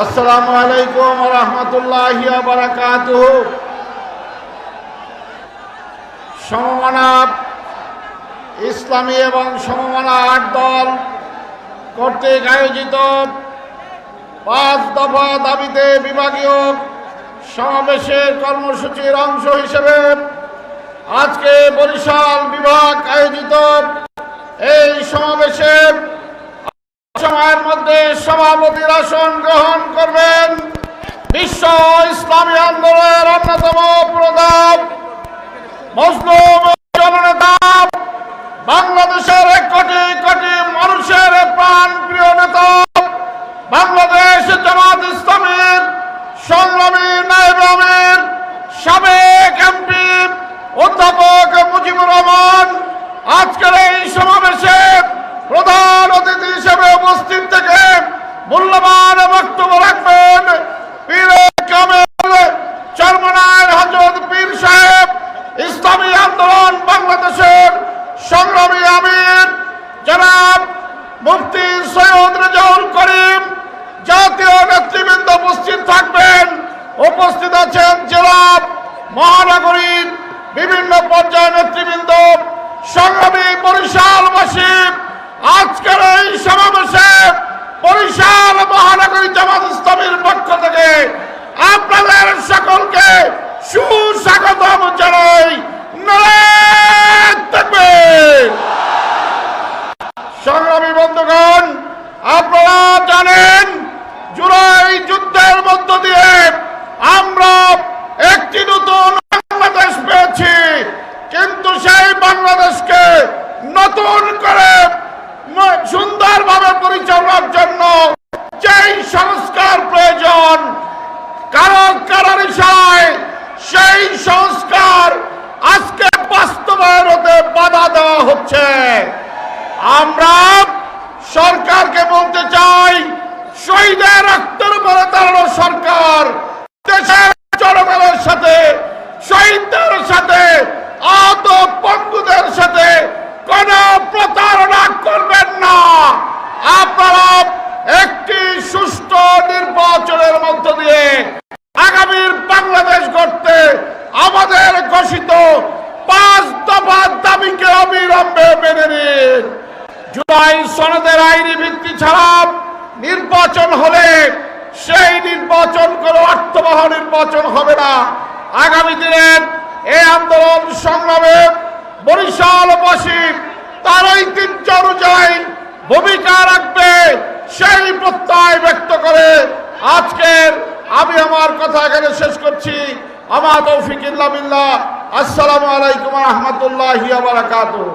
আসসালামু আলাইকুম ওয়া রাহমাতুল্লাহি ওয়া বারাকাতুহু। সমমনা ইসলামী এবং সমমনা 8 দল কর্তৃক আয়োজিত 5 দফা দাবিতে বিভাগীয় সমাবেশের কর্মসূচির অংশ হিসেবে আজকে বরিশাল বিভাগ আয়োজিত এই সমাবেশে সময়ের মধ্যে সভাপতির আসন গ্রহণ করবেন বিশ্ব ইসলামী আন্দোলনের অন্যতম প্রধান মজলুম জননেতা, বাংলাদেশের কোটি কোটি মানুষের প্রাণ প্রিয় নেতা, বাংলাদেশ জামাত ইসলামীর সংগ্রামী নায়েব আমির সাবেক এমপি অধ্যাপক মুজিবুর রহমান আজকের এই সমাবেশে প্রধান অতিথি হিসেবে উপস্থিত থেকে মূল্যবান বক্তব্য রাখবেন পীরে কামেল চরমনায় হযরত পীর সাহেব, ইসলামী আন্দোলন বাংলাদেশের সংগ্রামী আমির জনাব মুফতি সৈয়দ রেজাউল করিম। জাতীয় নেতৃবৃন্দ উপস্থিত থাকবেন। উপস্থিত আছেন জেলা মহানগরীর বিভিন্ন পর্যায়ের নেতৃবৃন্দ, সংগ্রামী বরিশালবাসী। আজকের এই সমাবেশে বরিশাল মহানগরী জামাত ইসলামীর পক্ষ থেকে আপনাদের সকলকে সুস্বাগতম জানাই। নারায়ে তাকবীর। সংগ্রামী বন্ধুগণ, আপনারা জানেন জুলাই যুদ্ধের মধ্য দিয়ে আমরা একটি নতুন বাংলাদেশ পেয়েছি, কিন্তু সেই বাংলাদেশকে নতুন করে সুন্দরভাবে পরিচালনার জন্য যেই সংস্কার প্রয়োজন কারো বিষয়, সেই সংস্কার আজকে বাস্তবায়ন হতে বাধা দেওয়া হচ্ছে। আমরা সরকারকে বলতে চাই, শহীদের রক্তের উপরে দাঁড়ানো সরকার দেশের জনগণের সাথে, শহীদদের সাথে, আহত পঙ্গুদের সাথে কোন প্রতারণা করবেন না। আপনারা একটি সুষ্ঠু নির্বাচনের মধ্য দিয়ে আগামীর বাংলাদেশ গড়তে আমাদের ঘোষিত 5 দফা দাবিকে অবিলম্বে মেনে নিন। জুলাই সনদের আইনি ভিত্তি ছাড়া নির্বাচন হলে সেই নির্বাচন কোনো অর্থবহ নির্বাচন হবে না। আগামী দিনের এই আন্দোলন সংগ্রামে বরিশালবাসী তার ঐতিহ্য অনুযায়ী ভূমিকা রাখবে, সেই প্রত্যয় ব্যক্ত করে আজকের আমি আমার কথা এখানে শেষ করছি। আমা তৌফিক ইল্লা বিল্লাহ। আসসালামু আলাইকুম ওয়া রাহমাতুল্লাহি ওয়া বারাকাতুহু।